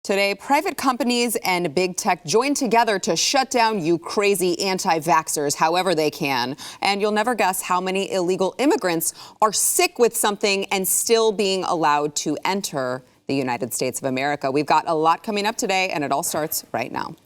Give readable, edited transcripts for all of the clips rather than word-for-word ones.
Today, private companies and big tech join together to shut down you crazy anti-vaxxers however they can. And you'll never guess how many illegal immigrants are sick with something and still being allowed to enter the United States of America. We've got a lot coming up today, and it all starts right now.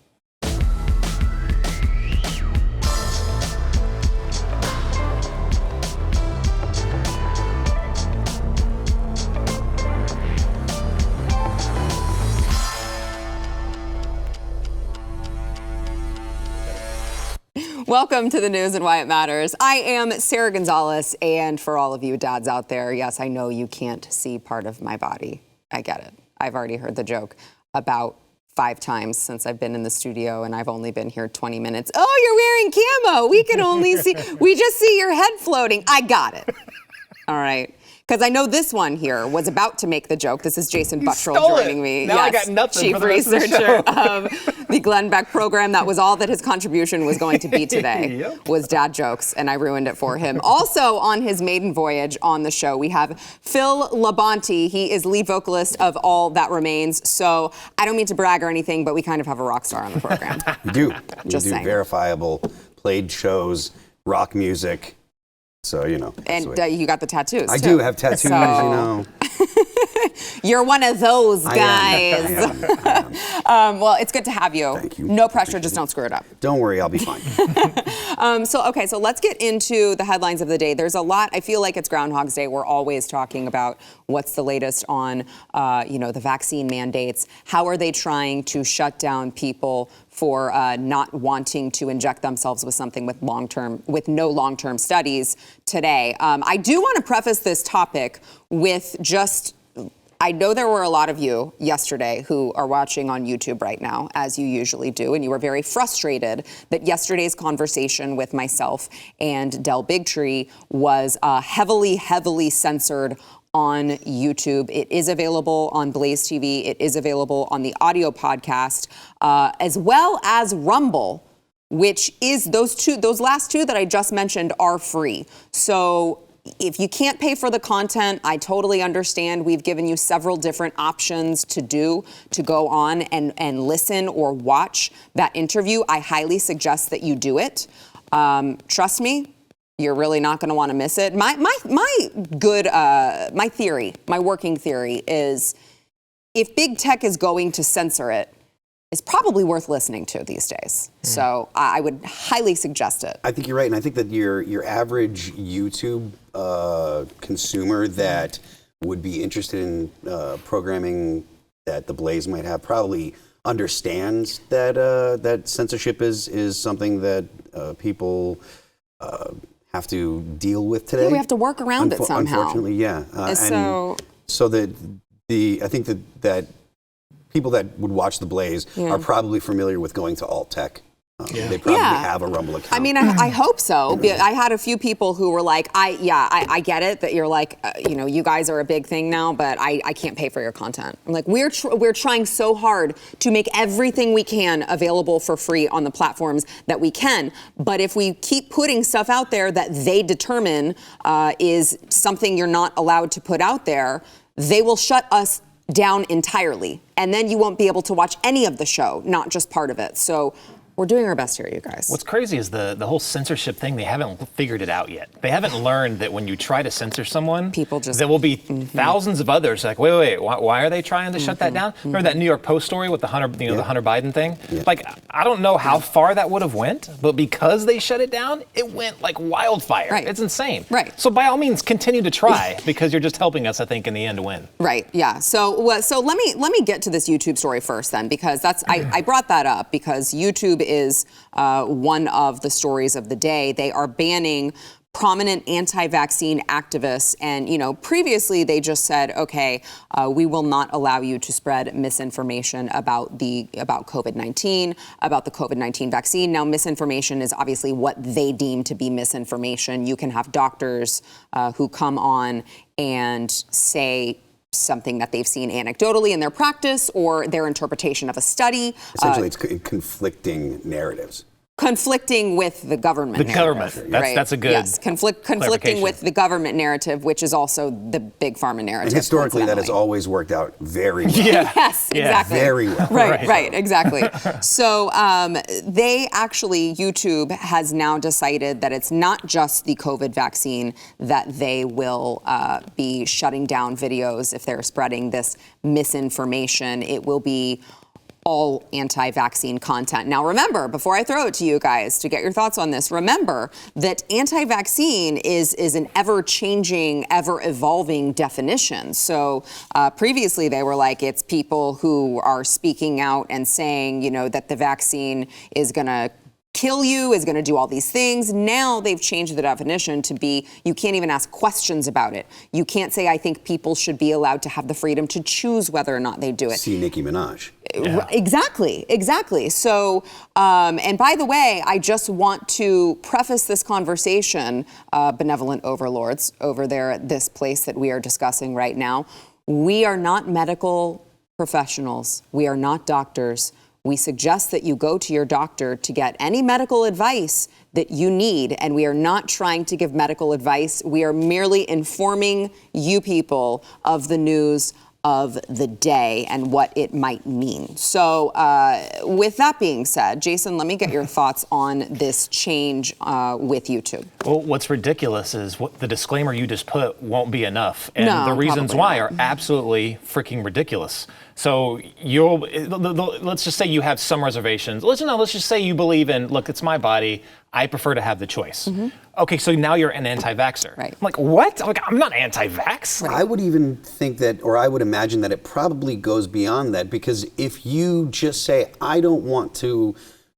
Welcome to the news and why it matters. I am Sarah Gonzalez, and for all of you dads out there, yes, I know you can't see part of my body. I get it. I've already heard the joke about 5 times since I've been in the studio, and I've only been here 20 minutes. Oh, you're wearing camo. We can only see, we just see your head floating. I got it. All right. Because I know this one here was about to make the joke. This is Jason Buttrell joining me. Now I got nothing Chief for the rest of the researcher show. of the Glenn Beck program. That was all that his contribution was going to be today. Yep. Was dad jokes, and I ruined it for him. Also on his maiden voyage on the show, we have Phil Labonte. He is lead vocalist of All That Remains. So I don't mean to brag or anything, but we kind of have a rock star on the program. You do. Just you do. saying. Verifiable, played shows, rock music. So, you know. And you got the tattoos, I too. do have tattoos, So- you know. You're one of those guys. I am. Well, it's good to have you. Thank you. No pressure, just don't screw it up. Don't worry, I'll be fine. So let's get into the headlines of the day. There's a lot. I feel like it's Groundhog's Day. We're always talking about what's the latest on, the vaccine mandates. How are they trying to shut down people for not wanting to inject themselves with something with no long-term studies today? I do want to preface this topic with I know there were a lot of you yesterday who are watching on YouTube right now, as you usually do, and you were very frustrated that yesterday's conversation with myself and Del Bigtree was heavily censored on YouTube. It is available on BlazeTV. It is available on the audio podcast, as well as Rumble, which is those last two that I just mentioned are free. So if you can't pay for the content, I totally understand. We've given you several different options to go on and listen or watch that interview. I highly suggest that you do it. Trust me, you're really not going to want to miss it. My working theory is if big tech is going to censor it, it's probably worth listening to these days. So I would highly suggest it. I think you're right, and I think that your average YouTube consumer that would be interested in programming that the Blaze might have probably understands that that censorship is something that people have to deal with today. Yeah, we have to work around it somehow. Unfortunately, yeah. I think that people that would watch the Blaze are probably familiar with going to alt tech. They probably have a Rumble account. I mean, I hope so. I had a few people who were like, I get it that you're like, you guys are a big thing now, but I can't pay for your content. I'm like, we're trying so hard to make everything we can available for free on the platforms that we can. But if we keep putting stuff out there that they determine is something you're not allowed to put out there, they will shut us down entirely. And then you won't be able to watch any of the show, not just part of it. So we're doing our best here, you guys. What's crazy is the whole censorship thing, they haven't figured it out yet. They haven't learned that when you try to censor someone, there will be thousands of others like, wait, why are they trying to shut that down? Remember that New York Post story with the Hunter Biden thing? Yeah. Like, I don't know how far that would have went, but because they shut it down, it went like wildfire. Right. It's insane. Right. So by all means, continue to try because you're just helping us, I think, in the end to win. Right. Yeah. So let me get to this YouTube story first then, because I brought that up because YouTube is one of the stories of the day. They are banning prominent anti-vaccine activists. And, previously they just said, okay, we will not allow you to spread misinformation about COVID-19, about the COVID-19 vaccine. Now, misinformation is obviously what they deem to be misinformation. You can have doctors who come on and say something that they've seen anecdotally in their practice or their interpretation of a study. Essentially, it's conflicting narratives. conflicting with the government narrative. That's a good conflicting with the government narrative, which is also the big pharma narrative. And historically, that has always worked out very well. Yes, exactly. Very well. Right, exactly. So YouTube has now decided that it's not just the COVID vaccine that they will be shutting down videos if they're spreading this misinformation. It will be all anti-vaccine content. Now remember, before I throw it to you guys to get your thoughts on this, remember that anti-vaccine is an ever-changing, ever-evolving definition. So previously they were like, it's people who are speaking out and saying, that the vaccine is going to kill you, is going to do all these things. Now they've changed the definition to be, you can't even ask questions about it. You can't say, I think people should be allowed to have the freedom to choose whether or not they do it. See Nicki Minaj. Yeah. Exactly. So, and by the way, I just want to preface this conversation, benevolent overlords over there at this place that we are discussing right now. We are not medical professionals. We are not doctors. We suggest that you go to your doctor to get any medical advice that you need, and we are not trying to give medical advice. We are merely informing you people of the news of the day and what it might mean. So with that being said, Jason, let me get your thoughts on this change with YouTube. Well, what's ridiculous is the disclaimer you just put won't be enough. And the reasons why are absolutely freaking ridiculous. So let's just say you have some reservations. Let's just say you believe in, look, it's my body. I prefer to have the choice. Mm-hmm. Okay, so now you're an anti-vaxxer. Right. I'm like, what? I'm not anti-vax. Right. I would even think that, or I would imagine that it probably goes beyond that, because if you just say, I don't want to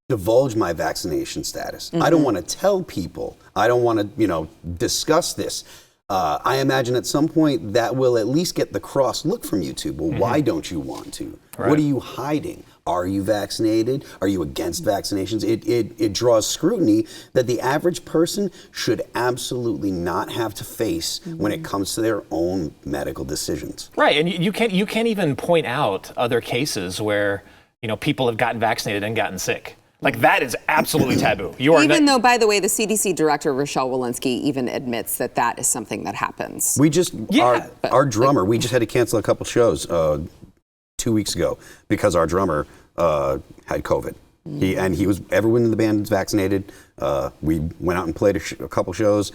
divulge my vaccination status, I don't want to tell people, I don't want to, discuss this, I imagine at some point that will at least get the cross look from YouTube. Well, why don't you want to? Right. What are you hiding? Are you vaccinated? Are you against vaccinations? It draws scrutiny that the average person should absolutely not have to face when it comes to their own medical decisions. Right, and you can't even point out other cases where people have gotten vaccinated and gotten sick. Like, that is absolutely taboo. Even though, by the way, the CDC director, Rochelle Walensky, even admits that is something that happens. We just, our drummer, we just had to cancel a couple shows 2 weeks ago because our drummer had COVID. Everyone in the band is vaccinated. We went out and played a couple shows.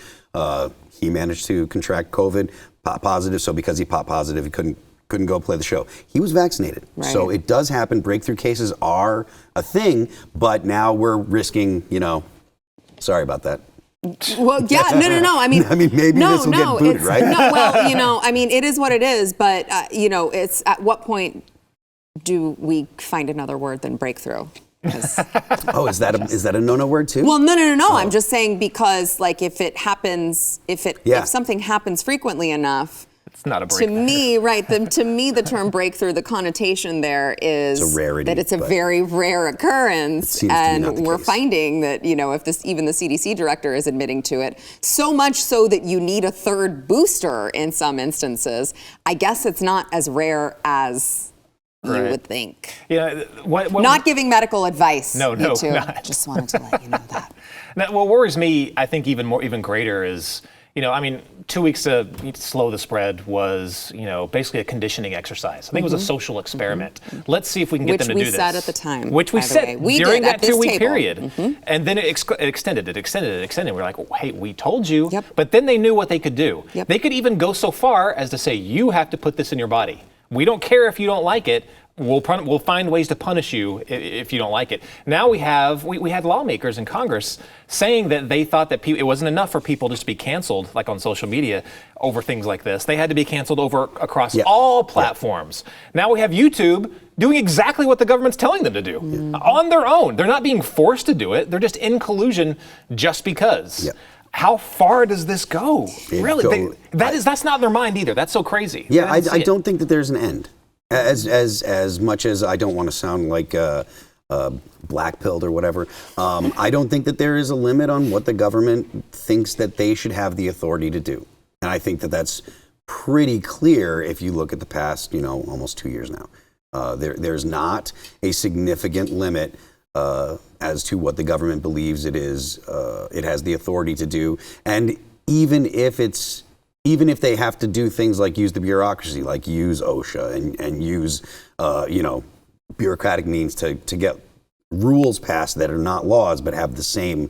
He managed to contract COVID, pop positive. So because he popped positive, he couldn't go play the show. He was vaccinated. Right. So it does happen. Breakthrough cases are a thing, but now we're risking, sorry about that. Well, yeah, no. I mean, maybe this will get booted, right? No, well, it is what it is, but, it's at what point do we find another word than breakthrough? Is that a no word too? Well, no. Oh. I'm just saying, because if something happens frequently enough, it's not a breakthrough. To me, the term breakthrough, the connotation there is it's a rarity, that it's a very rare occurrence, and we're finding that if even the CDC director is admitting to it, so much so that you need a third booster in some instances. I guess it's not as rare as you would think. Yeah, not giving medical advice. No, not. Just wanted to let you know that. Now, what worries me, I think, even greater is, 2 weeks to slow the spread was, basically a conditioning exercise. I think it was a social experiment. Let's see if we can get them to do this. Which we said at the time. Which we said during that 2-week period. And then it extended. We're like, hey, we told you. Yep. But then they knew what they could do. Yep. They could even go so far as to say, you have to put this in your body. We don't care if you don't like it. We'll find ways to punish you if you don't like it. Now we had lawmakers in Congress saying that they thought that it wasn't enough for people just to be canceled, like on social media, over things like this. They had to be canceled across all platforms. Now we have YouTube doing exactly what the government's telling them to do on their own. They're not being forced to do it. They're just in collusion just because. How far does this go? That's not in their mind either. That's so crazy. Yeah, I don't think that there's an end. As much as I don't want to sound like black-pilled or whatever, I don't think that there is a limit on what the government thinks that they should have the authority to do. And I think that that's pretty clear if you look at the past, almost 2 years now. There's not a significant limit as to what the government believes it is. It has the authority to do, and even if they have to do things like use the bureaucracy, like use OSHA and use bureaucratic means to get rules passed that are not laws but have the same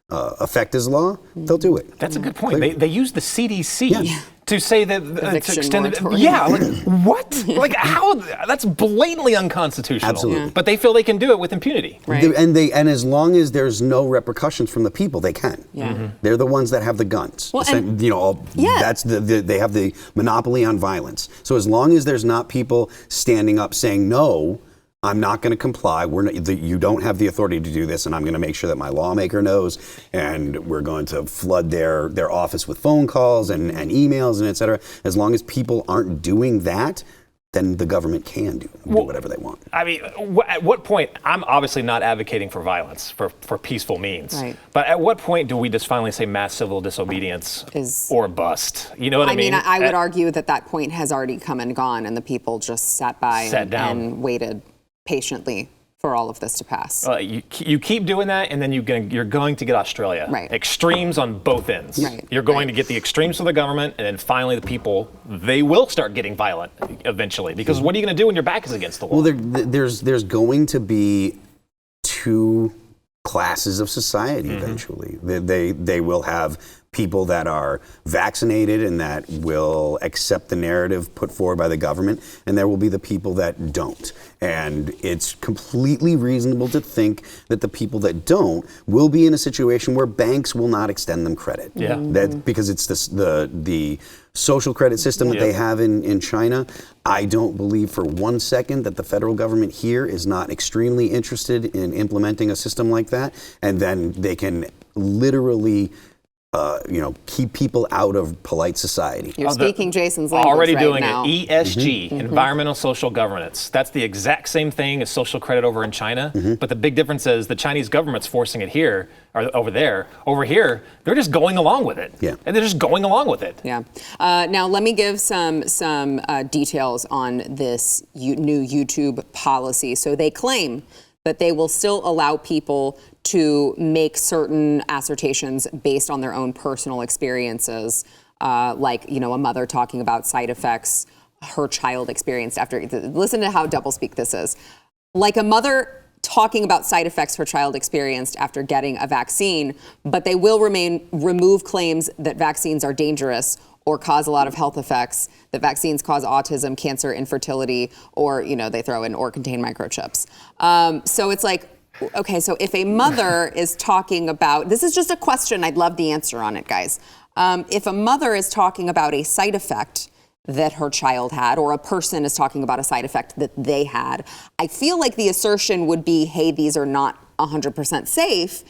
effect as law, they'll do it. That's a good point. They use the CDC to say that to extend it. Yeah, like what? Like how? That's blatantly unconstitutional. Absolutely. But they feel they can do it with impunity. Right. And as long as there's no repercussions from the people, they can. Yeah. Mm-hmm. They're the ones that have the guns. Well, That's they have the monopoly on violence. So as long as there's not people standing up saying no, I'm not going to comply. You don't have the authority to do this, and I'm going to make sure that my lawmaker knows. And we're going to flood their office with phone calls and emails and et cetera. As long as people aren't doing that, then the government can do whatever they want. I mean, at what point? I'm obviously not advocating for violence for peaceful means. Right. But at what point do we just finally say mass civil disobedience or bust? You know what I mean? I would argue that point has already come and gone, and the people just sat down and waited patiently for all of this to pass. You keep doing that, and then you're going to get Australia. Right. Extremes on both ends. Right. You're going to get the extremes for the government, and then finally the people, they will start getting violent eventually. Because what are you going to do when your back is against the wall? Well, there's going to be two classes of society eventually. They will have people that are vaccinated and that will accept the narrative put forward by the government, and there will be the people that don't. And it's completely reasonable to think that the people that don't will be in a situation where banks will not extend them credit. Yeah. Because it's the social credit system that they have in China. I don't believe for one second that the federal government here is not extremely interested in implementing a system like that, and then they can literally keep people out of polite society. You're speaking Jason's language already right doing now. it. ESG, environmental social governance. That's the exact same thing as social credit over in China. But the big difference is the Chinese government's forcing it here or over there. Over here, they're just going along with it. Yeah. And they're just going along with it. Yeah. Now let me give some details on this new YouTube policy. So they claim that they will still allow people to make certain assertions based on their own personal experiences, like, a mother talking about side effects her child experienced after. Listen to how doublespeak this is. Like a mother talking about side effects her child experienced after getting a vaccine, but they will remove claims that vaccines are dangerous or cause a lot of health effects, that vaccines cause autism, cancer, infertility, or, they throw in or contain microchips. So it's like, okay, so if a mother is talking about, this is just a question, I'd love the answer on it, guys. If a mother is talking about a side effect that her child had, or a person is talking about a side effect that they had, I feel like the assertion would be, hey, these are not 100% safe,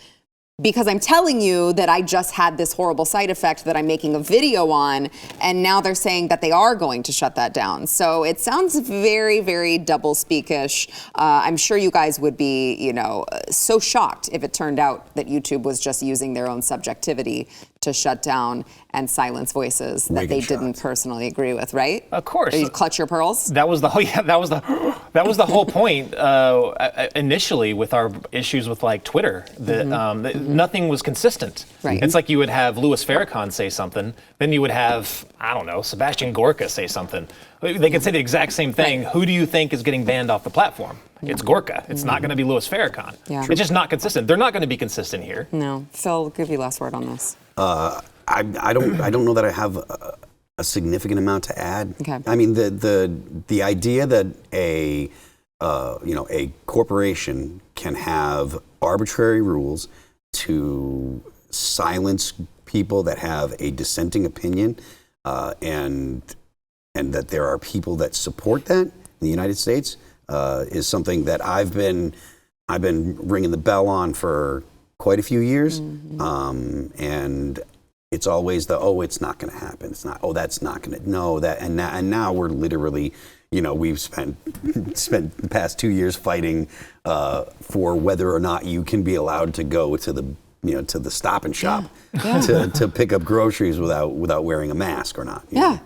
because I'm telling you that I just had this horrible side effect that I'm making a video on, and now they're saying that they are going to shut that down. So it sounds very, very double-speakish. I'm sure you guys would be, so shocked if it turned out that YouTube was just using their own subjectivity to shut down and silence voices that they didn't personally agree with, right? Of course. You clutch your pearls? That was the whole point initially with our issues with like Twitter. That nothing was consistent. Right. It's like you would have Louis Farrakhan say something, then you would have Sebastian Gorka say something. They could say the exact same thing. Right. Who do you think is getting banned off the platform? It's Gorka. It's not going to be Louis Farrakhan. Yeah. It's just not consistent. They're not going to be consistent here. No. Phil, I'll give you last word on this. I don't know that I have a significant amount to add. Okay. I mean, the idea that a corporation can have arbitrary rules to silence people that have a dissenting opinion, and that there are people that support that in the United States, is something that I've been ringing the bell on for quite a few years, and it's always it's not going to happen. It's not. That's not going to. No, that and now we're literally, we've spent the past 2 years fighting for whether or not you can be allowed to go to the to the Stop and Shop to pick up groceries without wearing a mask or not.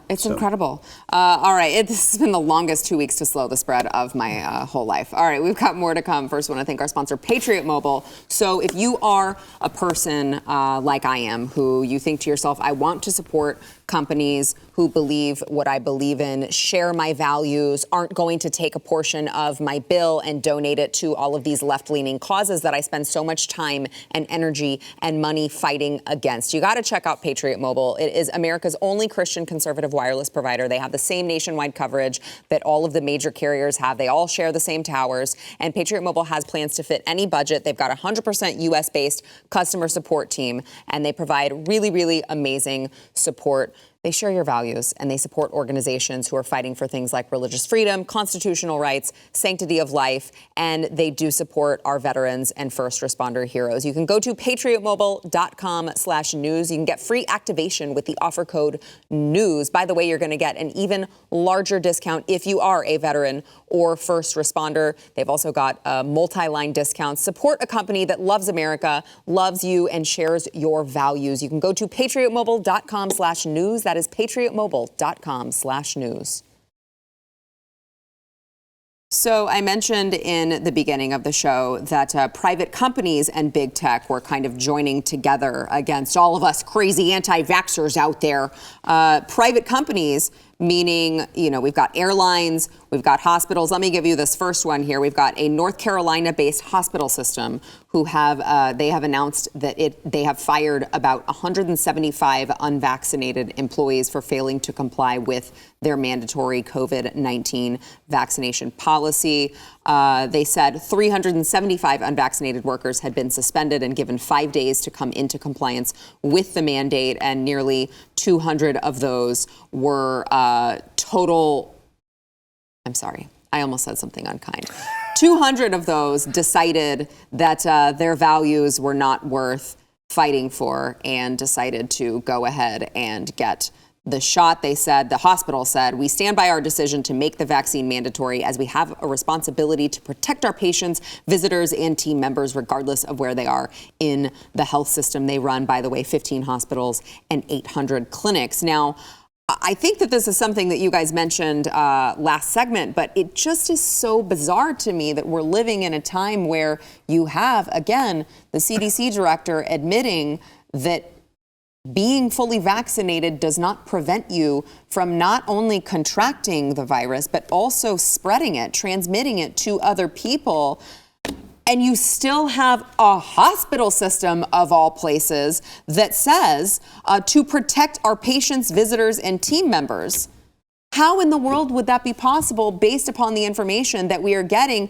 It's incredible. All right, this has been the longest 2 weeks to slow the spread of my whole life. All right, we've got more to come. First, I want to thank our sponsor, Patriot Mobile. So if you are a person like I am, who you think to yourself, I want to support companies who believe what I believe in, share my values, aren't going to take a portion of my bill and donate it to all of these left-leaning causes that I spend so much time and energy and money fighting against. You got to check out Patriot Mobile. It is America's only Christian conservative wireless provider. They have the same nationwide coverage that all of the major carriers have. They all share the same towers, and Patriot Mobile has plans to fit any budget. They've got a 100% US-based customer support team, and they provide really, really amazing support. They share your values, and they support organizations who are fighting for things like religious freedom, constitutional rights, sanctity of life, and they do support our veterans and first responder heroes. You can go to patriotmobile.com/news. You can get free activation with the offer code NEWS. By the way, you're going to get an even larger discount if you are a veteran or first responder. They've also got multi-line discounts. Support a company that loves America, loves you, and shares your values. You can go to patriotmobile.com/news. That is patriotmobile.com/news. So I mentioned in the beginning of the show that private companies and big tech were kind of joining together against all of us crazy anti-vaxxers out there. Private companies, meaning, we've got airlines, we've got hospitals. Let me give you this first one here. We've got a North Carolina-based hospital system who have announced that they have fired about 175 unvaccinated employees for failing to comply with their mandatory COVID-19 vaccination policy. They said 375 unvaccinated workers had been suspended and given 5 days to come into compliance with the mandate, and nearly 200 of those were total. I'm sorry, I almost said something unkind. 200 of those decided that their values were not worth fighting for and decided to go ahead and get the shot. They said, the hospital said, we stand by our decision to make the vaccine mandatory as we have a responsibility to protect our patients, visitors, and team members, regardless of where they are in the health system. They run, by the way, 15 hospitals and 800 clinics. Now, I think that this is something that you guys mentioned last segment, but it just is so bizarre to me that we're living in a time where you have, again, the CDC director admitting that being fully vaccinated does not prevent you from not only contracting the virus, but also spreading it, transmitting it to other people. And you still have a hospital system, of all places, that says to protect our patients, visitors, and team members. How in the world would that be possible based upon the information that we are getting,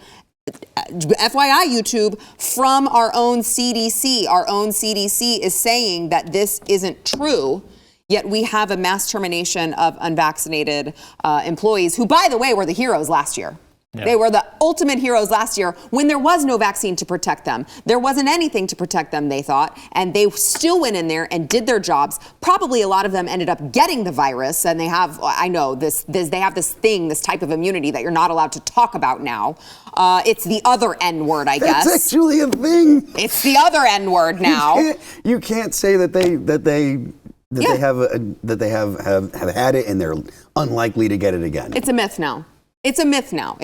FYI, YouTube, from our own CDC? Our own CDC is saying that this isn't true, yet we have a mass termination of unvaccinated employees who, by the way, were the heroes last year. Yeah. They were the ultimate heroes last year when there was no vaccine to protect them. There wasn't anything to protect them, they thought, and they still went in there and did their jobs. Probably a lot of them ended up getting the virus, and they have, I know, they have this type of immunity that you're not allowed to talk about now. It's the other N word, I guess. That's actually a thing. It's the other N word now. You can't say that they have had it and they're unlikely to get it again. It's a myth now. It's a myth now.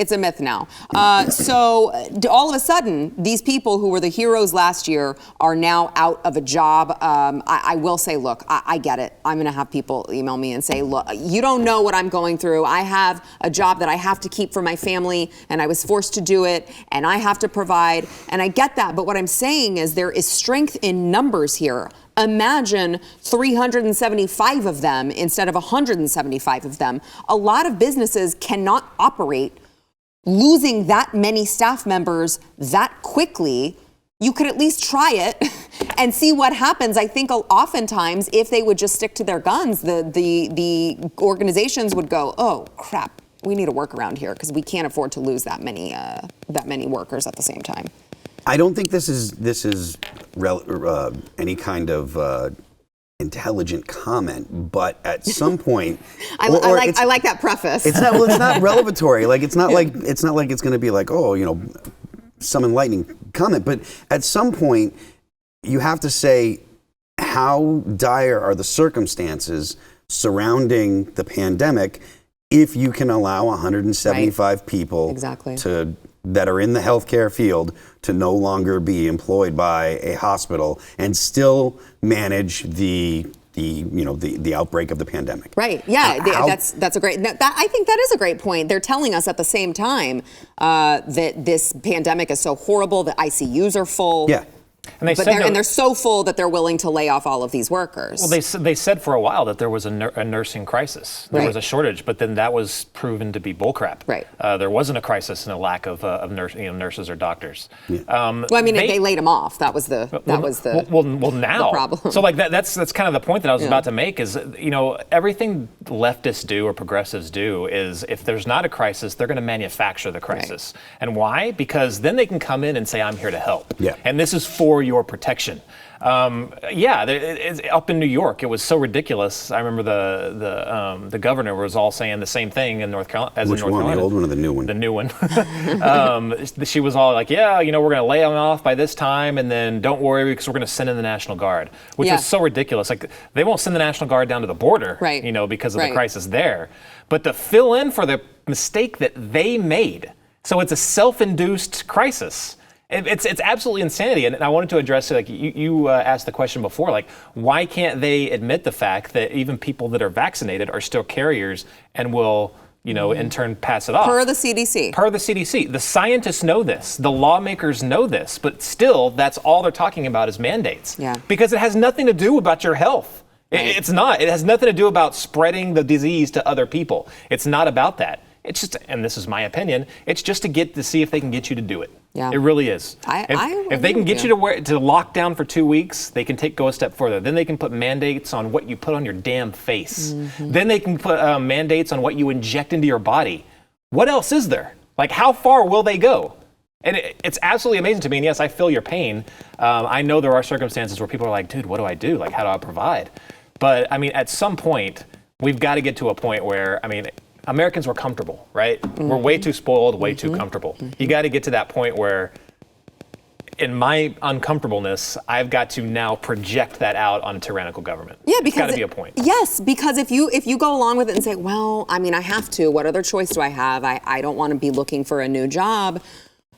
So all of a sudden, these people who were the heroes last year are now out of a job. I will say, look, I get it. I'm going to have people email me and say, look, you don't know what I'm going through. I have a job that I have to keep for my family, and I was forced to do it, and I have to provide. And I get that. But what I'm saying is there is strength in numbers here. Imagine 375 of them instead of 175 of them. A lot of businesses cannot operate losing that many staff members that quickly. You could at least try it and see what happens. I think oftentimes if they would just stick to their guns, the organizations would go, oh, crap, we need a workaround here because we can't afford to lose that many workers at the same time. I don't think this is any kind of intelligent comment, but at some point, I like that preface. It's not revelatory. Like it's not like it's going to be like, oh, some enlightening comment. But at some point, you have to say, how dire are the circumstances surrounding the pandemic if you can allow 175 people that are in the healthcare field to no longer be employed by a hospital and still manage the outbreak of the pandemic. Right. Yeah. That's a great. I think that is a great point. They're telling us at the same time that this pandemic is so horrible that ICUs are full. Yeah. And they're so full that they're willing to lay off all of these workers. Well, they said for a while that there was a nursing crisis. There was a shortage, but then that was proven to be bullcrap. Right. There wasn't a crisis and a lack of nurses or doctors. Yeah. Well, I mean, they laid them off. That was the now problem. So like that's kind of the point that I was about to make is, everything leftists do or progressives do is if there's not a crisis, they're going to manufacture the crisis. Right. And why? Because then they can come in and say, I'm here to help. Yeah. And this is for your protection. Up in New York, it was so ridiculous. I remember the governor was all saying the same thing in North Carolina. Which one, the old one or the new one? The new one. She was all like, we're going to lay them off by this time, and then don't worry because we're going to send in the National Guard, which is so ridiculous. Like they won't send the National Guard down to the border, because of the crisis there, but to fill in for the mistake that they made. So it's a self-induced crisis. It's absolutely insanity, and I wanted to address it. Like you asked the question before, like why can't they admit the fact that even people that are vaccinated are still carriers and will, in turn pass it off? Per the CDC. Per the CDC, the scientists know this, the lawmakers know this, but still, that's all they're talking about is mandates. Yeah. Because it has nothing to do about your health. Right. It's not. It has nothing to do about spreading the disease to other people. It's not about that. It's just, and this is my opinion, it's just to see if they can get you to do it. Yeah. It really is. If they can get you to lock down for 2 weeks, they can go a step further. Then they can put mandates on what you put on your damn face. Mm-hmm. Then they can put mandates on what you inject into your body. What else is there? Like, how far will they go? And it's absolutely amazing to me. And yes, I feel your pain. I know there are circumstances where people are like, dude, what do I do? Like, how do I provide? But I mean, at some point, we've got to get to a point where, Americans were comfortable, right? Mm-hmm. We're way too spoiled, way too comfortable. Mm-hmm. You got to get to that point where, in my uncomfortableness, I've got to now project that out on tyrannical government. Yeah, because it's got to be a point. Yes, because if you go along with it and say, well, I have to. What other choice do I have? I don't want to be looking for a new job.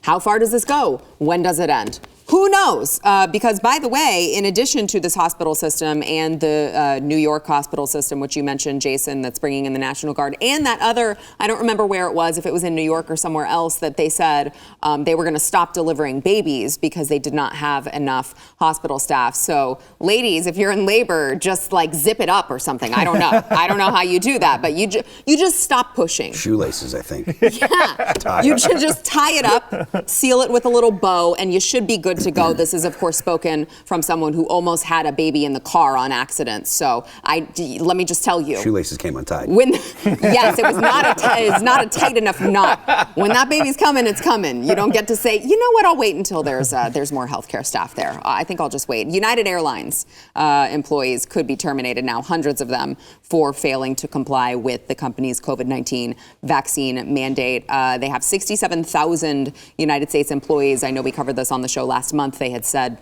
How far does this go? When does it end? Who knows? Because, by the way, in addition to this hospital system and the New York hospital system, which you mentioned, Jason, that's bringing in the National Guard, and that other, I don't remember where it was, if it was in New York or somewhere else, that they said they were going to stop delivering babies because they did not have enough hospital staff. So, ladies, if you're in labor, just like zip it up or something. I don't know. I don't know how you do that, but you just stop pushing. Shoelaces, I think. Yeah. You should just tie it up, seal it with a little bow, and you should be good to go. This is, of course, spoken from someone who almost had a baby in the car on accident. So let me just tell you. Shoelaces came untied. Yes, it was not a tight enough knot. When that baby's coming, it's coming. You don't get to say, you know what, I'll wait until there's more healthcare staff there. I think I'll just wait. United Airlines employees could be terminated now, hundreds of them, for failing to comply with the company's COVID-19 vaccine mandate. They have 67,000 United States employees. I know we covered this on the show last month. They had said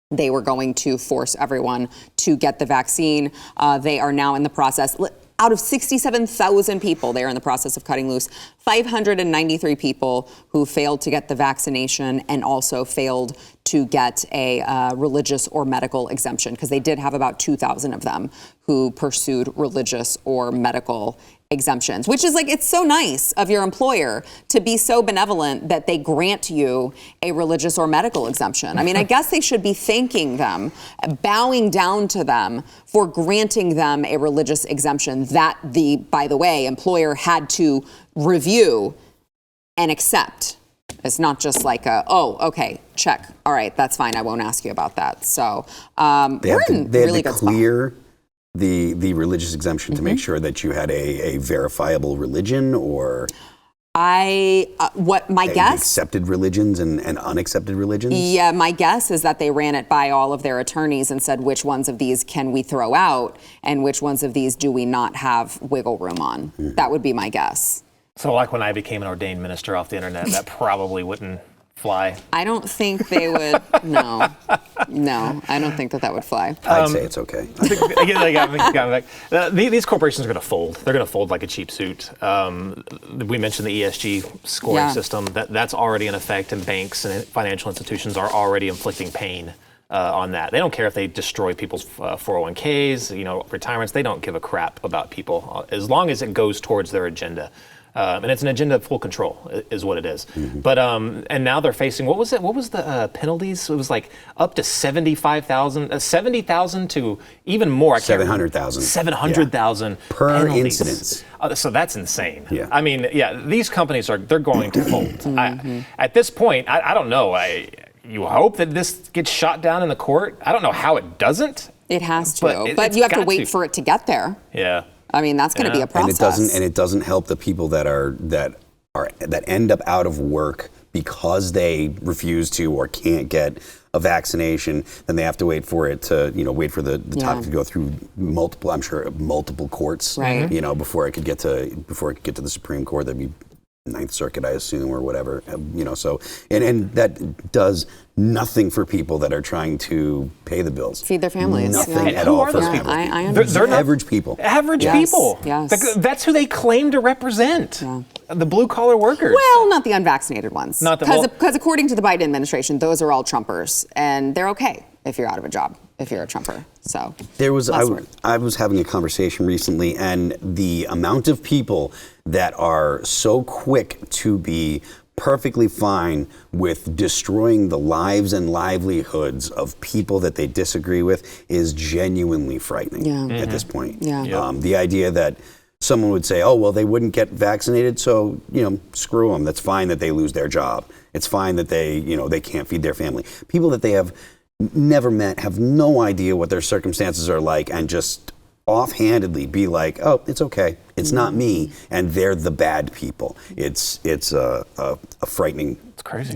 they were going to force everyone to get the vaccine. They are now in the process. Out of 67,000 people, they are in the process of cutting loose 593 people who failed to get the vaccination and also failed to get a religious or medical exemption, because they did have about 2,000 of them who pursued religious or medical exemptions, which is like, it's so nice of your employer to be so benevolent that they grant you a religious or medical exemption. I guess they should be thanking them, bowing down to them for granting them a religious exemption that by the way, employer had to review and accept. It's not just like okay, check. All right, that's fine. I won't ask you about that. So we're in really good spot. Clear the religious exemption to make sure that you had a verifiable religion, or guess? Accepted religions and unaccepted religions? Yeah, my guess is that they ran it by all of their attorneys and said, which ones of these can we throw out and which ones of these do we not have wiggle room on? That would be my guess. So like when I became an ordained minister off the internet, that probably wouldn't I don't think they would. No, I don't think that would fly. I'd say it's okay. These corporations are going to fold. They're going to fold like a cheap suit. We mentioned the ESG scoring system. That's already in effect, and banks and financial institutions are already inflicting pain on that. They don't care if they destroy people's 401ks, retirements. They don't give a crap about people as long as it goes towards their agenda. And it's an agenda of full control, is what it is. Mm-hmm. But and now they're facing what was the penalties? It was like up to 70,000 to even more. 700,000. 700,000 per penalties. incident. So that's insane. Yeah. I mean, these companies they're going to fold. Mm-hmm. At this point, I don't know. You hope that this gets shot down in the court. I don't know how it doesn't. It has to, but you have to wait for it to get there. Yeah. I mean, that's going to be a process. And it doesn't help the people that end up out of work because they refuse to or can't get a vaccination. Then they have to wait for it to, wait for the topic to go through multiple courts, right. Before it could get to the Supreme Court. That'd be Ninth Circuit, I assume, or whatever, so, and that does nothing for people that are trying to pay the bills. Feed their families. Nothing at all for those people. I understand. They're not average people. Average people. Yes. That's who they claim to represent. Yeah. The blue-collar workers. Well, not the unvaccinated ones. Because according to the Biden administration, those are all Trumpers, and they're okay if you're out of a job, if you're a Trumper. So I was having a conversation recently, and the amount of people that are so quick to be perfectly fine with destroying the lives and livelihoods of people that they disagree with is genuinely frightening at this point. Yeah. The idea that someone would say, oh, well, they wouldn't get vaccinated, so, screw them. That's fine that they lose their job. It's fine that they can't feed their family. People that they have never met, have no idea what their circumstances are like, and just offhandedly be like, oh, it's okay. It's not me, and they're the bad people. It's a frightening crazy.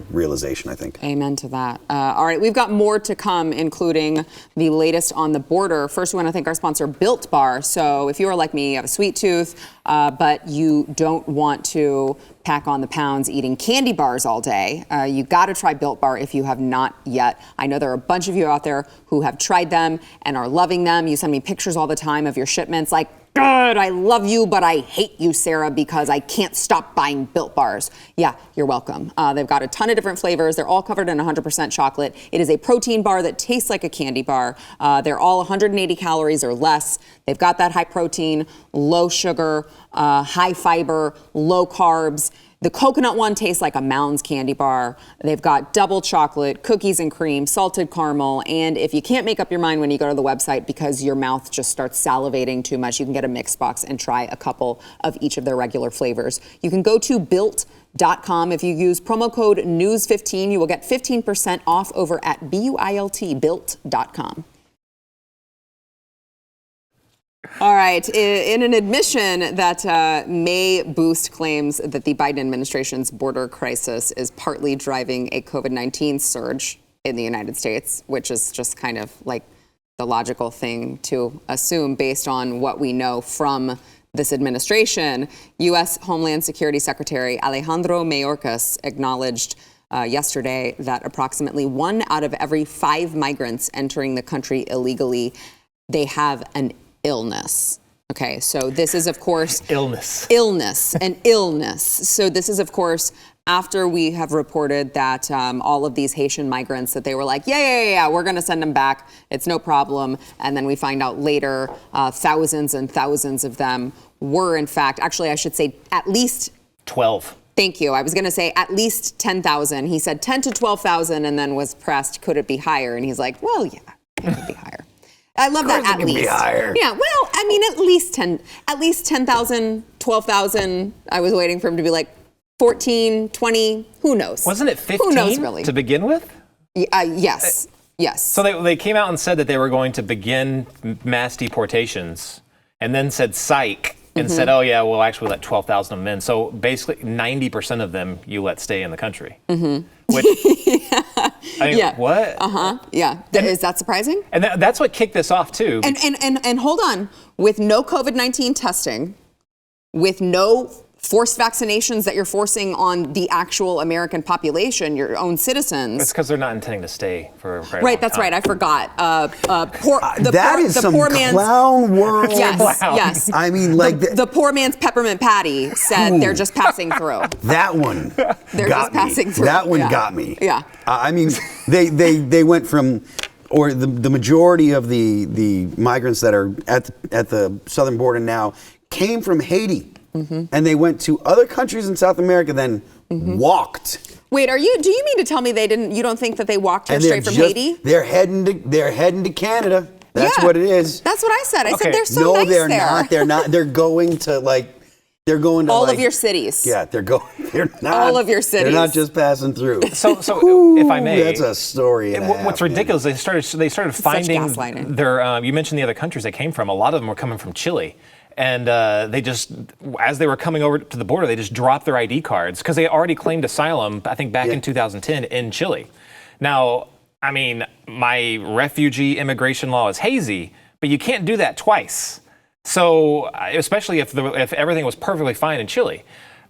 Realization, I think. Amen to that. All right, we've got more to come, including the latest on the border. First, we want to thank our sponsor, Built Bar. So if you are like me, you have a sweet tooth, but you don't want to pack on the pounds eating candy bars all day, you got to try Built Bar if you have not yet. I know there are a bunch of you out there who have tried them and are loving them. You send me pictures all the time of your shipments like, God, I love you, but I hate you, Sarah, because I can't stop buying Built Bars. Yeah, you're welcome. They've got a ton of different flavors. They're all covered in 100% chocolate. It is a protein bar that tastes like a candy bar. They're all 180 calories or less. They've got that high protein, low sugar, high fiber, low carbs. The coconut one tastes like a Mounds candy bar. They've got double chocolate, cookies and cream, salted caramel, and if you can't make up your mind when you go to the website because your mouth just starts salivating too much, you can get a mix box and try a couple of each of their regular flavors. You can go to built.com. If you use promo code NEWS15, you will get 15% off over at built.com. All right. In an admission that may boost claims that the Biden administration's border crisis is partly driving a COVID-19 surge in the United States, which is just kind of like the logical thing to assume based on what we know from this administration, U.S. Homeland Security Secretary Alejandro Mayorkas acknowledged yesterday that approximately 1 out of every 5 migrants entering the country illegally, they have an illness. Okay, so this is, of course... Illness. So this is, of course, after we have reported that all of these Haitian migrants, that they were like, yeah, we're going to send them back. It's no problem. And then we find out later thousands and thousands of them were, in fact, actually, I should say at least... 12. Thank you. I was going to say at least 10,000. He said 10 to 12,000 and then was pressed, could it be higher? And he's like, well, yeah, it could be higher. I love that at least. Yeah, well, I mean, at least 10,000, 12,000. I was waiting for him to be like 14, 20, who knows? Wasn't it 15 who knows, really? To begin with? Yes. So they came out and said that they were going to begin mass deportations and then said psych and said, oh, yeah, well, actually, we let 12,000 of them in. So basically 90% of them you let stay in the country. Which, I mean, what? Yeah. Is that surprising? And that's what kicked this off, too. And hold on. With no COVID-19 testing, with no forced vaccinations that you're forcing on the actual American population, your own citizens. It's because they're not intending to stay for a very long Right, that's time. right. I forgot. That is some clown world. Yes. I mean, like the poor man's peppermint patty said they're just passing through. That one They're got just passing me. through. That one Yeah. got me. Yeah. I mean, they went from, or the majority of the migrants that are at the southern border now came from Haiti, and they went to other countries in South America, then walked. Wait, do you mean to tell me you don't think that they walked here straight from Haiti? They're heading to Canada. That's what it is. That's what I said. I said they're so no, nice they're there. not. They're not. They're going to all of your cities. Yeah, they're not. All of your cities. They're not just passing through. So if I may, that's a story. What's ridiculous? They started finding gaslighting. their. You mentioned the other countries they came from. A lot of them were coming from Chile. And they just, as they were coming over to the border, they just dropped their ID cards because they already claimed asylum, I think, back in 2010 in Chile. Now, I mean, my refugee immigration law is hazy, but you can't do that twice. So, especially if everything was perfectly fine in Chile.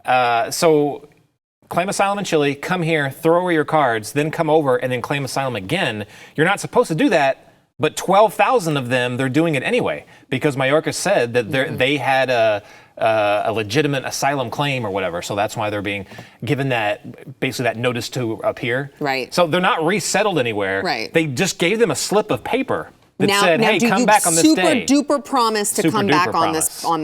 So, claim asylum in Chile, come here, throw away your cards, then come over and then claim asylum again. You're not supposed to do that. But 12,000 of them, they're doing it anyway because Mayorkas said that they had a legitimate asylum claim or whatever. So that's why they're being given basically that notice to appear. Right. So they're not resettled anywhere. Right. They just gave them a slip of paper that said, hey, come back on this day. Super duper promise to come back on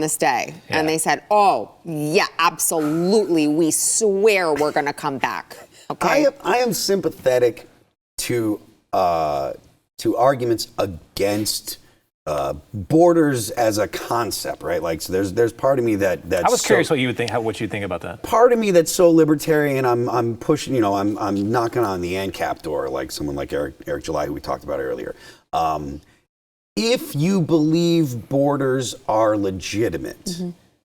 this day. Yeah. And they said, oh, yeah, absolutely. We swear we're going to come back. Okay. I am sympathetic to arguments against borders as a concept, right? Like, so there's part of me that's I was curious what you would think, what you think about that. Part of me that's so libertarian, I'm pushing, I'm knocking on the ANCAP door, like someone like Eric July, who we talked about earlier. If you believe borders are legitimate,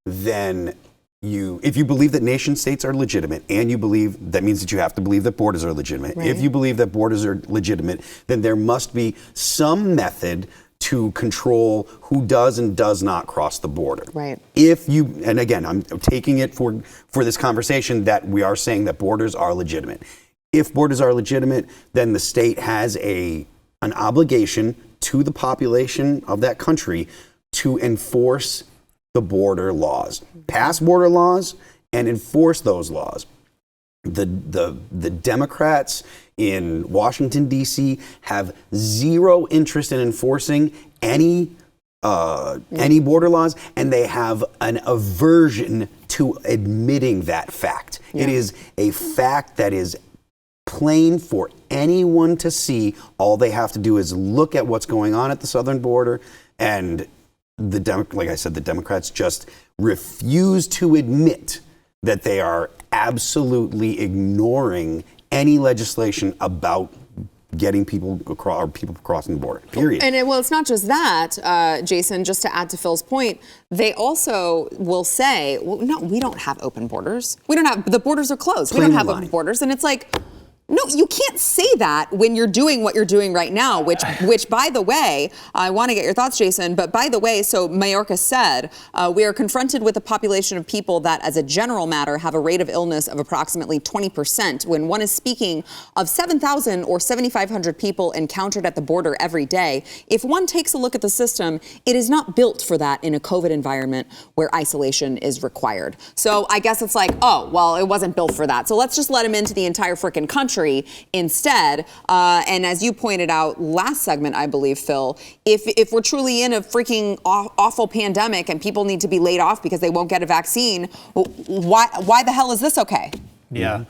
then if you believe that nation states are legitimate, and you believe that means that you have to believe that borders are legitimate. Right. If you believe that borders are legitimate, then there must be some method to control who does and does not cross the border. Right. And again, I'm taking it for this conversation that we are saying that borders are legitimate. If borders are legitimate, then the state has an obligation to the population of that country to enforce the border laws, pass border laws, and enforce those laws. The Democrats in Washington, D.C. have zero interest in enforcing any border laws, and they have an aversion to admitting that fact. Yeah. It is a fact that is plain for anyone to see. All they have to do is look at what's going on at the southern border, and like I said, the Democrats just refuse to admit that they are absolutely ignoring any legislation about getting people across, or people crossing the border, period. And it's not just that, Jason, just to add to Phil's point, they also will say, well, no, we don't have open borders. The borders are closed. We don't have open borders. And it's like, no, you can't say that when you're doing what you're doing right now, which by the way, I want to get your thoughts, Jason, but by the way, so Mayorkas said, we are confronted with a population of people that, as a general matter, have a rate of illness of approximately 20%. When one is speaking of 7,000 or 7,500 people encountered at the border every day, if one takes a look at the system, it is not built for that in a COVID environment where isolation is required. So I guess it's like, oh, well, it wasn't built for that. So let's just let them into the entire freaking country instead. And as you pointed out last segment, I believe, Phil, if we're truly in a freaking awful pandemic and people need to be laid off because they won't get a vaccine, why the hell is this okay? Yeah.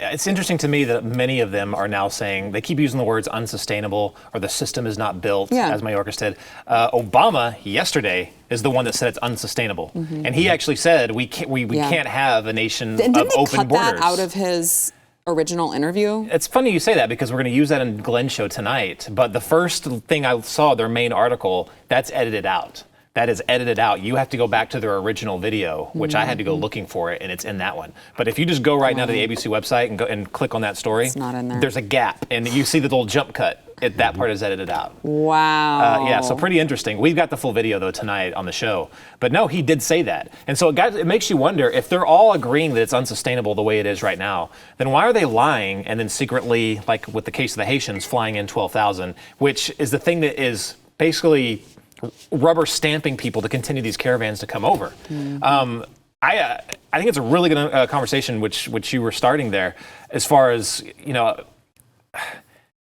It's interesting to me that many of them are now saying, they keep using the words unsustainable or the system is not built, as Mayorkas said. Obama yesterday is the one that said it's unsustainable. Mm-hmm. And he actually said we can't have a nation of open borders. Didn't they cut that out of his original interview? It's funny you say that because we're going to use that in Glenn's show tonight. But the first thing I saw, their main article, that's edited out. That is edited out. You have to go back to their original video, which I had to go looking for it, and it's in that one. But if you just go right now to the ABC website and go and click on that story, it's not in there. There's a gap, and you see the little jump cut that part is edited out. Wow. Yeah, so pretty interesting. We've got the full video though tonight on the show. But no, he did say that. And so it makes you wonder, if they're all agreeing that it's unsustainable the way it is right now, then why are they lying and then secretly, like with the case of the Haitians, flying in 12,000, which is the thing that is basically rubber stamping people to continue these caravans to come over. I think it's a really good conversation, which you were starting there, as far as, you know,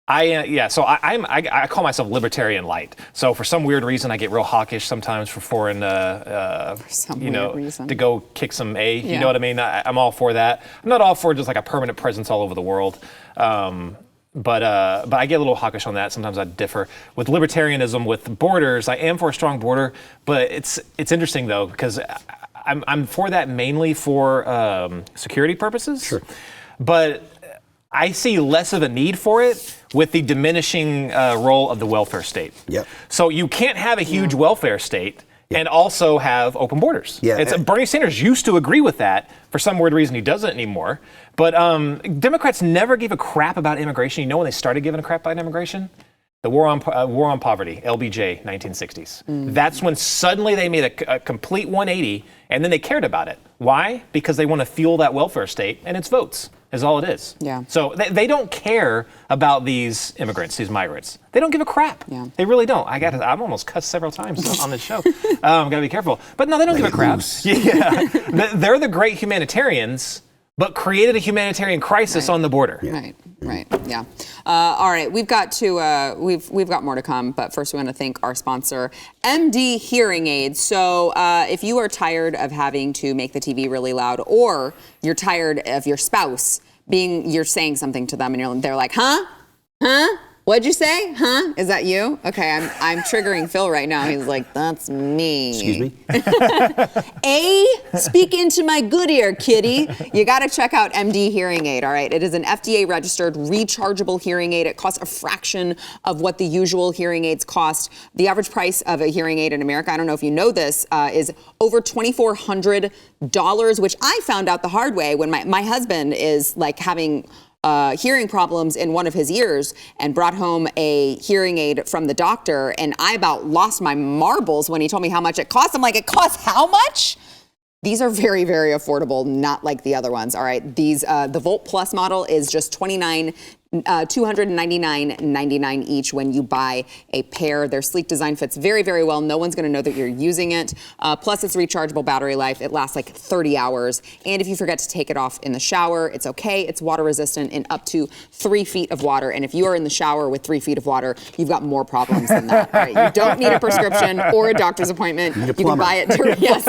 so I call myself libertarian light. So for some weird reason, I get real hawkish sometimes for foreign, to go kick some A. You know what I mean? I'm all for that. I'm not all for just like a permanent presence all over the world. But I get a little hawkish on that. Sometimes I differ. With libertarianism, with borders, I am for a strong border. But it's interesting though, because I'm for that mainly for security purposes. Sure. But I see less of a need for it with the diminishing role of the welfare state. Yep. So you can't have a huge welfare state and also have open borders. Yeah. Bernie Sanders used to agree with that. For some weird reason, he doesn't anymore. But Democrats never gave a crap about immigration. You know when they started giving a crap about immigration? The War on Poverty, LBJ, 1960s. That's when suddenly they made a complete 180, and then they cared about it. Why? Because they want to fuel that welfare state, and it's votes, is all it is. Yeah. So they don't care about these immigrants, these migrants. They don't give a crap. Yeah. They really don't. I've almost cussed several times on this show. Gotta be careful. But no, they don't give a crap. Yeah. They're the great humanitarians, but created a humanitarian crisis on the border. Yeah. Right. Yeah. All right. We've got more to come, but first we want to thank our sponsor, MD Hearing Aids. So if you are tired of having to make the TV really loud, or you're tired of your spouse you're saying something to them and they're like, huh? What'd you say? Huh? Is that you? Okay, I'm triggering Phil right now. He's like, that's me. Excuse me? Speak into my good ear, kitty. You got to check out MD Hearing Aid, all right? It is an FDA-registered rechargeable hearing aid. It costs a fraction of what the usual hearing aids cost. The average price of a hearing aid in America, I don't know if you know this, is over $2,400, which I found out the hard way when my husband is like having hearing problems in one of his ears and brought home a hearing aid from the doctor, and I about lost my marbles when he told me how much it cost. I'm like, it costs how much? These are very, very affordable, not like the other ones, all right? The Volt Plus model is just $299.99 each when you buy a pair. Their sleek design fits very, very well. No one's going to know that you're using it. Plus, it's rechargeable battery life. It lasts like 30 hours. And if you forget to take it off in the shower, it's okay. It's water resistant in up to 3 feet of water. And if you are in the shower with 3 feet of water, you've got more problems than that. All right? You don't need a prescription or a doctor's appointment. You can buy it.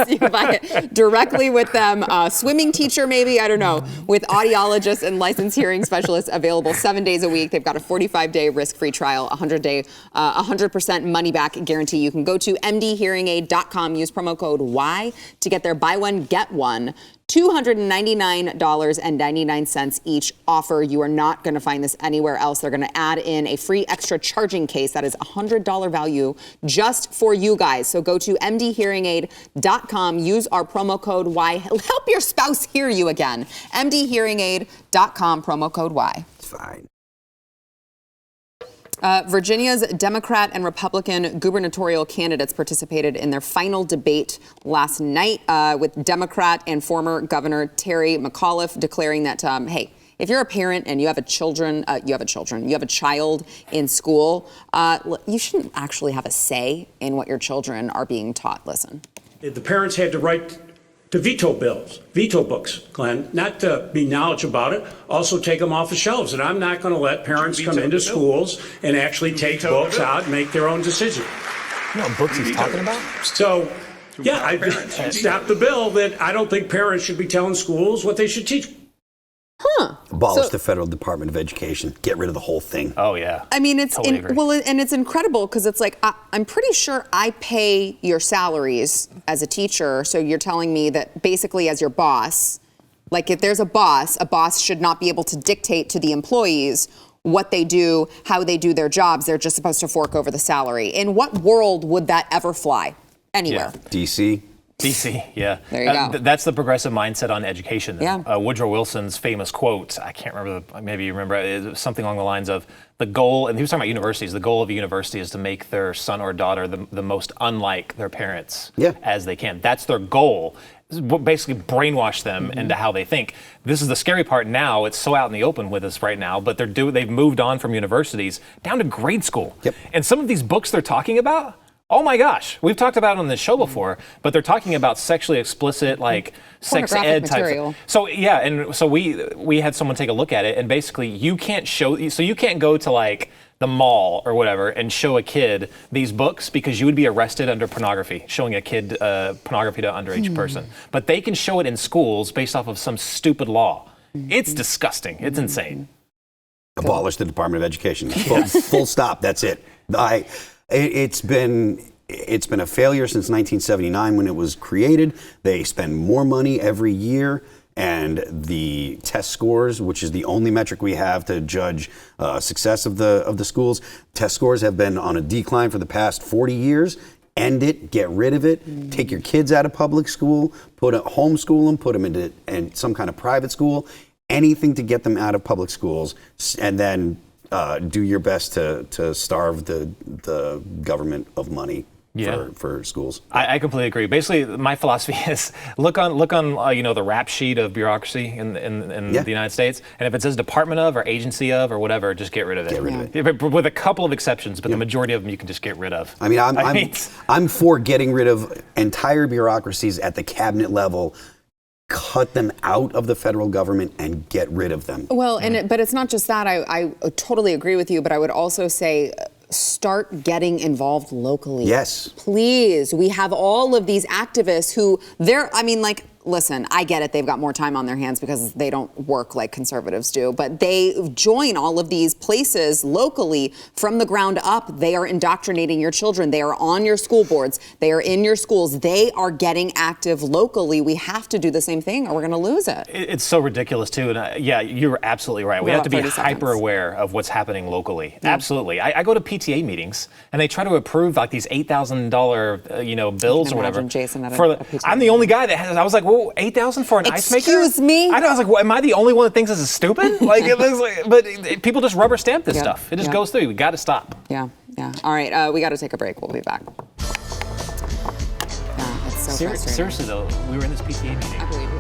You can buy it directly with them. Swimming teacher, maybe, I don't know, with audiologists and licensed hearing specialists available 7 days a week. They've got a 45-day risk-free trial, 100% money-back guarantee. You can go to mdhearingaid.com, use promo code Y to get their buy one, get one. $299.99 each offer. You are not going to find this anywhere else. They're going to add in a free extra charging case that is $100 value just for you guys. So go to mdhearingaid.com, use our promo code Y. Help your spouse hear you again. mdhearingaid.com, promo code Y. It's fine. Virginia's Democrat and Republican gubernatorial candidates participated in their final debate last night with Democrat and former Governor Terry McAuliffe declaring that, hey, if you're a parent and you have a child in school, you shouldn't actually have a say in what your children are being taught. Listen. The parents had the right to veto bills, veto books, Glenn, not to be knowledgeable about it, also take them off the shelves. And I'm not going to let parents come into schools and actually take books out and make their own decision. You know what books he's talking about? So, yeah, I stopped the bill that I don't think parents should be telling schools what they should teach. Abolish the Federal Department of Education. Get rid of the whole thing. Oh, yeah. I mean, it's and it's incredible because it's like, I'm pretty sure I pay your salaries as a teacher. So you're telling me that basically as your boss, like if there's a boss should not be able to dictate to the employees what they do, how they do their jobs. They're just supposed to fork over the salary. In what world would that ever fly? Anywhere. Yeah. DC. DC, yeah. There you go. That's the progressive mindset on education. Though. Yeah. Woodrow Wilson's famous quote, I can't remember, maybe you remember, it was something along the lines of the goal, and he was talking about universities, the goal of a university is to make their son or daughter the most unlike their parents as they can. That's their goal. Basically brainwash them into how they think. This is the scary part now. It's so out in the open with us right now, but they've moved on from universities down to grade school. Yep. And some of these books they're talking about, oh my gosh, we've talked about it on this show before, but they're talking about sexually explicit, like sex ed type material. So yeah, and so we had someone take a look at it, and basically you can't go to like the mall or whatever and show a kid these books because you would be arrested under pornography, showing a kid pornography to an underage person. But they can show it in schools based off of some stupid law. It's disgusting. It's insane. Abolish the Department of Education. Full stop. That's it. It's been a failure since 1979 when it was created. They spend more money every year, and the test scores, which is the only metric we have to judge success of the schools, test scores have been on a decline for the past 40 years. End it, get rid of it, take your kids out of public school, homeschool them, put them into some kind of private school, anything to get them out of public schools, and then do your best to starve the government of money for schools. I completely agree. Basically, my philosophy is look on the rap sheet of bureaucracy in the United States, and if it says Department of or Agency of or whatever, just get rid of it. Get rid of it. With a couple of exceptions, but the majority of them you can just get rid of. I mean, I'm for getting rid of entire bureaucracies at the cabinet level. Cut them out of the federal government and get rid of them. Well, but it's not just that. I totally agree with you, but I would also say start getting involved locally. Yes. Please. We have all of these activists who listen, I get it. They've got more time on their hands because they don't work like conservatives do, but they join all of these places locally from the ground up. They are indoctrinating your children. They are on your school boards. They are in your schools. They are getting active locally. We have to do the same thing or we're going to lose it. It's so ridiculous too. And you're absolutely right. We have to be hyper aware of what's happening locally. Yeah. Absolutely. I go to PTA meetings and they try to approve like these $8,000 bills or whatever. Jason, I'm the only guy that has. I was like, whoa, $8,000 for an ice maker? Excuse me? I was like, well, am I the only one that thinks this is stupid? But people just rubber stamp this stuff. It just goes through. We got to stop. Yeah. All right, we got to take a break. We'll be back. Yeah, it's so frustrating. Seriously though, we were in this PTA meeting. I believe you.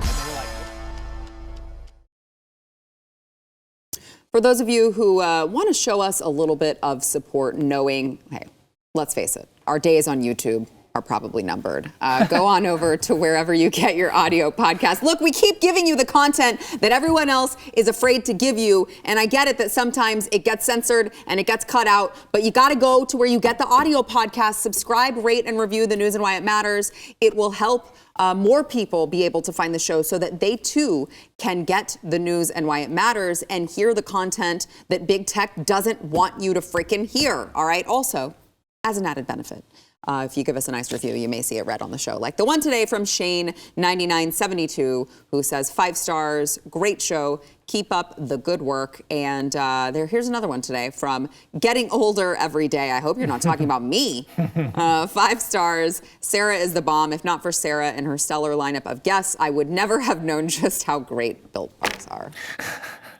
For those of you who want to show us a little bit of support, knowing, hey, let's face it, our days on YouTube are probably numbered. Go on over to wherever you get your audio podcast. Look, we keep giving you the content that everyone else is afraid to give you. And I get it that sometimes it gets censored and it gets cut out, but you got to go to where you get the audio podcast. Subscribe, rate, and review The News and Why It Matters. It will help more people be able to find the show so that they too can get the news and why it matters and hear the content that big tech doesn't want you to freaking hear. All right. Also, as an added benefit, if you give us a nice review, you may see it read on the show. Like the one today from Shane9972, who says 5 stars, great show, keep up the good work. And here's another one today from Getting Older Every Day. I hope you're not talking about me. 5 stars, Sarah is the bomb. If not for Sarah and her stellar lineup of guests, I would never have known just how great Built Bars are.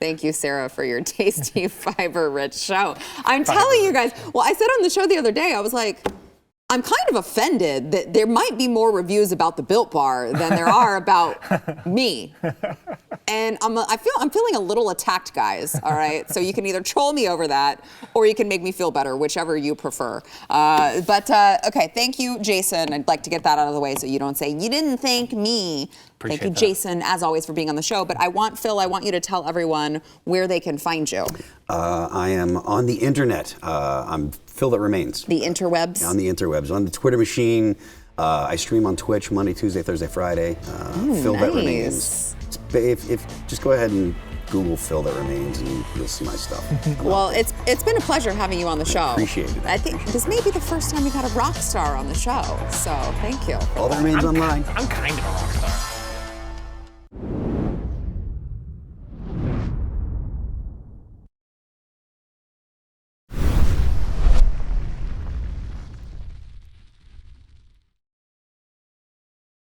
Thank you, Sarah, for your tasty, fiber-rich show. I'm telling you guys, well, I said on the show the other day, I was like, I'm kind of offended that there might be more reviews about the Built Bar than there are about me. And I'm feeling a little attacked, guys, all right? So you can either troll me over that or you can make me feel better, whichever you prefer. Okay, thank you, Jason. I'd like to get that out of the way so you don't say, you didn't thank me. Appreciate Thank you, Jason, as always, for being on the show. But I want you to tell everyone where they can find you. I am on the internet. I'm Phil That Remains. The interwebs? On the interwebs. On the Twitter machine. I stream on Twitch Monday, Tuesday, Thursday, Friday. Phil That Remains. If just go ahead and Google Phil That Remains and you'll see my stuff. Well, it's been a pleasure having you on the show. I appreciate it. I think this may be the first time we've had a rock star on the show. So thank you. All That Remains online. I'm kind of a rock star.